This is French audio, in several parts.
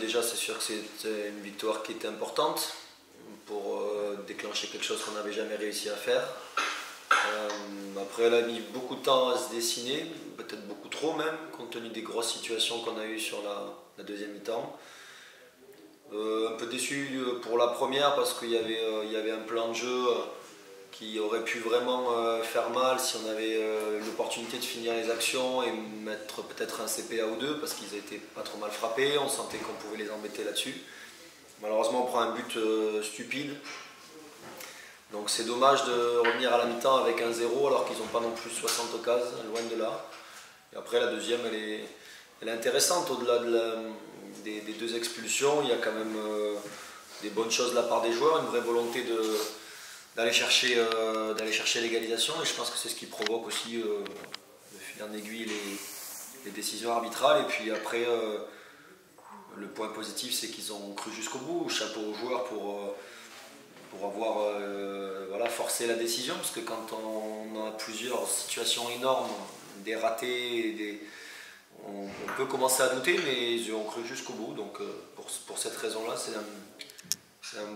Déjà, c'est sûr que c'est une victoire qui était importante pour déclencher quelque chose qu'on n'avait jamais réussi à faire. Après, elle a mis beaucoup de temps à se dessiner, peut-être beaucoup trop même, compte tenu des grosses situations qu'on a eues sur la deuxième mi-temps. Un peu déçu pour la première parce il y avait un plan de jeu qui aurait pu vraiment faire mal si on avait l'opportunité de finir les actions et mettre peut-être un CPA ou deux parce qu'ils étaient pas trop mal frappés, on sentait qu'on pouvait les embêter là-dessus. Malheureusement on prend un but stupide, donc c'est dommage de revenir à la mi-temps avec un 0 alors qu'ils n'ont pas non plus 60 occasions, loin de là. Et après la deuxième elle est intéressante au-delà des deux expulsions, il y a quand même des bonnes choses de la part des joueurs, une vraie volonté d'aller chercher l'égalisation et je pense que c'est ce qui provoque aussi de fil en aiguille les décisions arbitrales. Et puis après le point positif c'est qu'ils ont cru jusqu'au bout, chapeau aux joueurs pour avoir voilà, forcé la décision parce que quand on a plusieurs situations énormes, des ratés, on peut commencer à douter mais ils ont cru jusqu'au bout donc pour cette raison là c'est un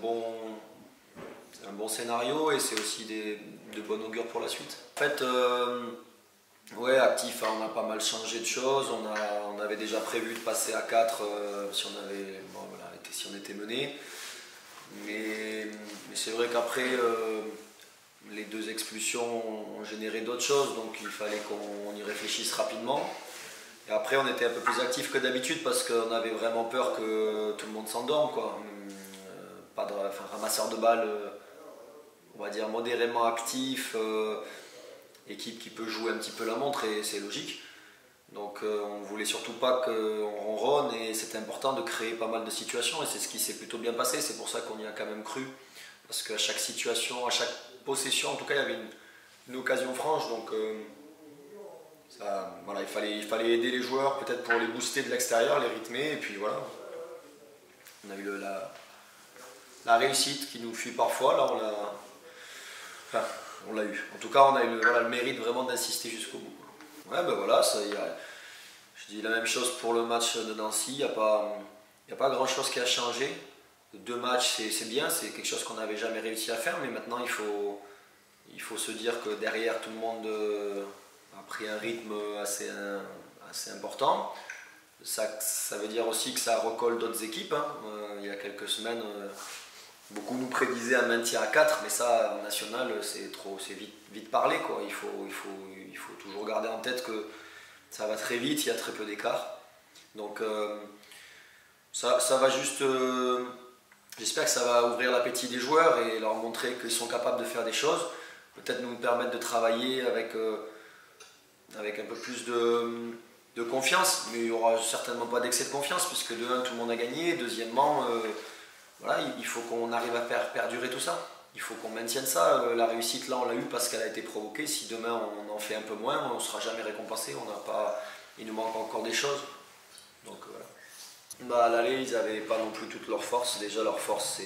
bon scénario et c'est aussi de bon augure pour la suite. En fait, ouais, actif, hein, on a pas mal changé de choses. On avait déjà prévu de passer à 4 si on était mené. Mais c'est vrai qu'après, les deux expulsions ont généré d'autres choses, donc il fallait qu'on y réfléchisse rapidement. Et après, on était un peu plus actif que d'habitude parce qu'on avait vraiment peur que tout le monde s'endorme, quoi. Ramasseur de balles. On va dire modérément actif, équipe qui peut jouer un petit peu la montre et c'est logique. Donc on voulait surtout pas qu'on ronronne et c'était important de créer pas mal de situations et c'est ce qui s'est plutôt bien passé, c'est pour ça qu'on y a quand même cru. Parce qu'à chaque situation, à chaque possession, en tout cas il y avait une occasion franche, donc voilà, il fallait aider les joueurs peut-être pour les booster de l'extérieur, les rythmer et puis voilà. On a eu la réussite qui nous fuit parfois, là on l'a eu. En tout cas, on a eu le mérite vraiment d'insister jusqu'au bout. Ouais, ben voilà, je dis la même chose pour le match de Nancy. Il n'y a pas grand-chose qui a changé. Deux matchs, c'est bien, c'est quelque chose qu'on n'avait jamais réussi à faire, mais maintenant il faut se dire que derrière tout le monde a pris un rythme assez important. Ça veut dire aussi que ça recolle d'autres équipes. Hein. Il y a quelques semaines, beaucoup nous prédisaient un maintien à 4, mais ça, en national, c'est vite parlé, quoi. Il faut toujours garder en tête que ça va très vite, il y a très peu d'écart. Donc ça va juste... j'espère que ça va ouvrir l'appétit des joueurs et leur montrer qu'ils sont capables de faire des choses. Peut-être nous permettre de travailler avec un peu plus de confiance, mais il n'y aura certainement pas d'excès de confiance, puisque de un, tout le monde a gagné, deuxièmement... voilà, il faut qu'on arrive à faire perdurer tout ça. Il faut qu'on maintienne ça. La réussite, là, on l'a eu parce qu'elle a été provoquée. Si demain, on en fait un peu moins, on ne sera jamais récompensé. Il nous manque encore des choses. Donc, voilà. Bah, à l'aller, ils n'avaient pas non plus toute leur force. Déjà, leur force,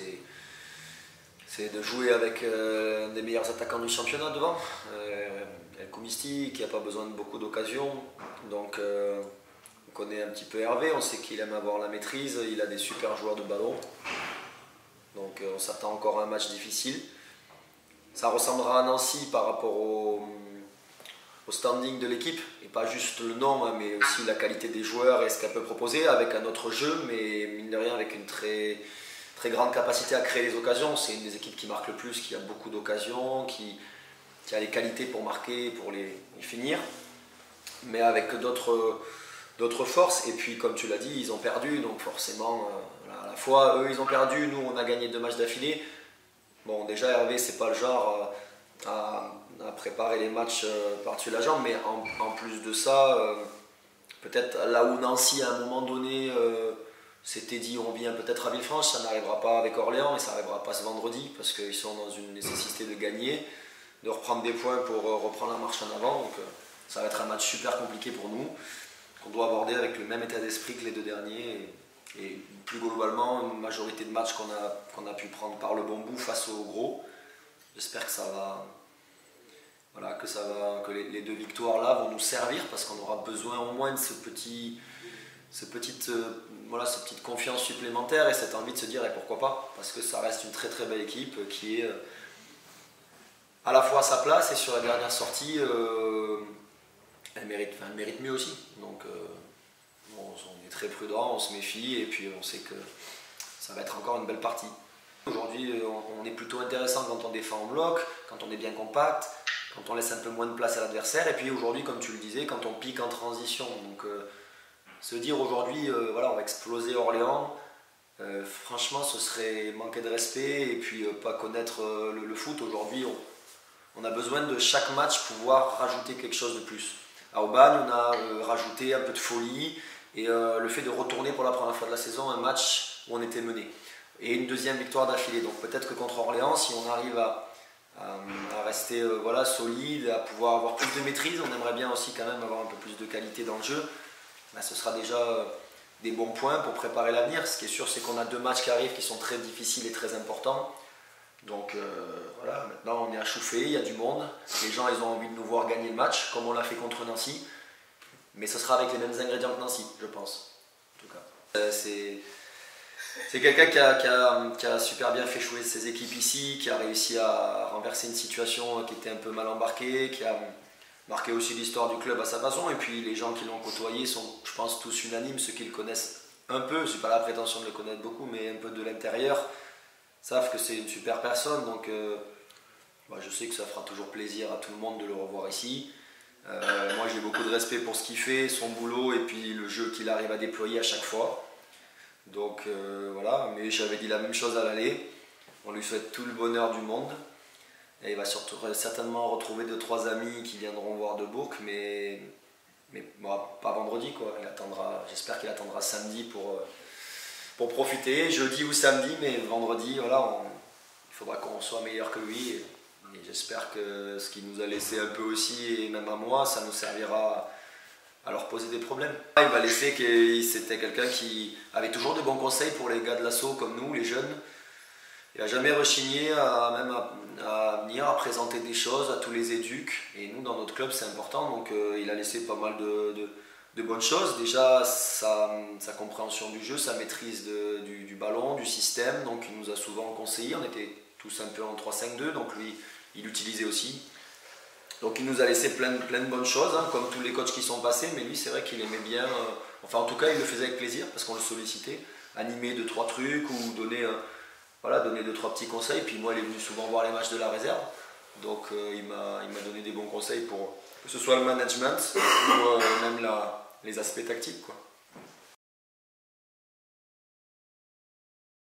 c'est de jouer avec un des meilleurs attaquants du championnat devant. El Koumisti, qui n'a pas besoin de beaucoup d'occasions. Donc, on connaît un petit peu Hervé. On sait qu'il aime avoir la maîtrise. Il a des super joueurs de ballon. Donc on s'attend encore à un match difficile. Ça ressemblera à Nancy par rapport au standing de l'équipe, et pas juste le nom, mais aussi la qualité des joueurs et ce qu'elle peut proposer avec un autre jeu, mais mine de rien avec une très, très grande capacité à créer des occasions. C'est une des équipes qui marque le plus, qui a beaucoup d'occasions, qui a les qualités pour marquer, pour les finir, mais avec d'autres forces. Et puis comme tu l'as dit, ils ont perdu, donc forcément... à la fois, eux ils ont perdu, nous on a gagné 2 matchs d'affilée. Bon, déjà Hervé c'est pas le genre à préparer les matchs par-dessus la jambe, mais en plus de ça, peut-être là où Nancy à un moment donné s'était dit on vient peut-être à Villefranche, ça n'arrivera pas avec Orléans, mais ça n'arrivera pas ce vendredi parce qu'ils sont dans une nécessité de gagner, de reprendre des points pour reprendre la marche en avant. Donc ça va être un match super compliqué pour nous, qu'on doit aborder avec le même état d'esprit que les 2 derniers. Et plus globalement, une majorité de matchs qu'on a pu prendre par le bon bout face au gros. J'espère que ça va, voilà, que les 2 victoires là vont nous servir parce qu'on aura besoin au moins de ce petit voilà, cette petite confiance supplémentaire et cette envie de se dire pourquoi pas, parce que ça reste une très très belle équipe qui est à la fois à sa place et sur la dernière sortie, elle mérite mieux aussi. Donc on est très prudent, on se méfie et puis on sait que ça va être encore une belle partie. Aujourd'hui, on est plutôt intéressant quand on défend en bloc, quand on est bien compact, quand on laisse un peu moins de place à l'adversaire. Et puis aujourd'hui, comme tu le disais, quand on pique en transition. Donc se dire aujourd'hui, voilà, on va exploser Orléans, franchement, ce serait manquer de respect et puis pas connaître le foot. Aujourd'hui, on a besoin de chaque match pouvoir rajouter quelque chose de plus. À Aubagne, on a rajouté un peu de folie et le fait de retourner pour la première fois de la saison un match où on était mené. Et une deuxième victoire d'affilée. Donc peut-être que contre Orléans, si on arrive à rester voilà, solide, à pouvoir avoir plus de maîtrise, on aimerait bien aussi quand même avoir un peu plus de qualité dans le jeu. Ben, ce sera déjà des bons points pour préparer l'avenir. Ce qui est sûr, c'est qu'on a 2 matchs qui arrivent qui sont très difficiles et très importants. Donc voilà, maintenant on est à chauffer, il y a du monde. Les gens ils ont envie de nous voir gagner le match, comme on l'a fait contre Nancy. Mais ce sera avec les mêmes ingrédients que Nancy, je pense. En tout cas. C'est quelqu'un qui a super bien fait jouer ses équipes ici, qui a réussi à renverser une situation qui était un peu mal embarquée, qui a marqué aussi l'histoire du club à sa façon. Et puis les gens qui l'ont côtoyé sont, je pense, tous unanimes, ceux qui le connaissent un peu, je n'ai pas la prétention de le connaître beaucoup, mais un peu de l'intérieur, savent que c'est une super personne. Donc je sais que ça fera toujours plaisir à tout le monde de le revoir ici. Moi j'ai beaucoup de respect pour ce qu'il fait, son boulot et puis le jeu qu'il arrive à déployer à chaque fois. Donc voilà, mais j'avais dit la même chose à l'aller. On lui souhaite tout le bonheur du monde. Et il va surtout certainement retrouver 2-3 amis qui viendront voir de Bourg, mais bon, pas vendredi quoi. J'espère qu'il attendra samedi pour profiter, jeudi ou samedi, mais vendredi, voilà, il faudra qu'on soit meilleur que lui. Et j'espère que ce qu'il nous a laissé un peu aussi, et même à moi, ça nous servira à leur poser des problèmes. Il m'a laissé que c'était quelqu'un qui avait toujours de bons conseils pour les gars de l'assaut comme nous, les jeunes. Il n'a jamais rechigné à venir, à présenter des choses à tous les éduques. Et nous, dans notre club, c'est important. Donc il a laissé pas mal de bonnes choses. Déjà, sa compréhension du jeu, sa maîtrise du ballon, du système. Donc il nous a souvent conseillé. On était tous un peu en 3-5-2. Donc lui, il l'utilisait aussi. Donc il nous a laissé plein de bonnes choses, hein, comme tous les coachs qui sont passés, mais lui c'est vrai qu'il aimait bien, enfin en tout cas il le faisait avec plaisir parce qu'on le sollicitait, animer 2-3 trucs ou donner 2-3 petits conseils. Puis moi il est venu souvent voir les matchs de la réserve, donc il m'a donné des bons conseils pour que ce soit le management ou même les aspects tactiques, quoi.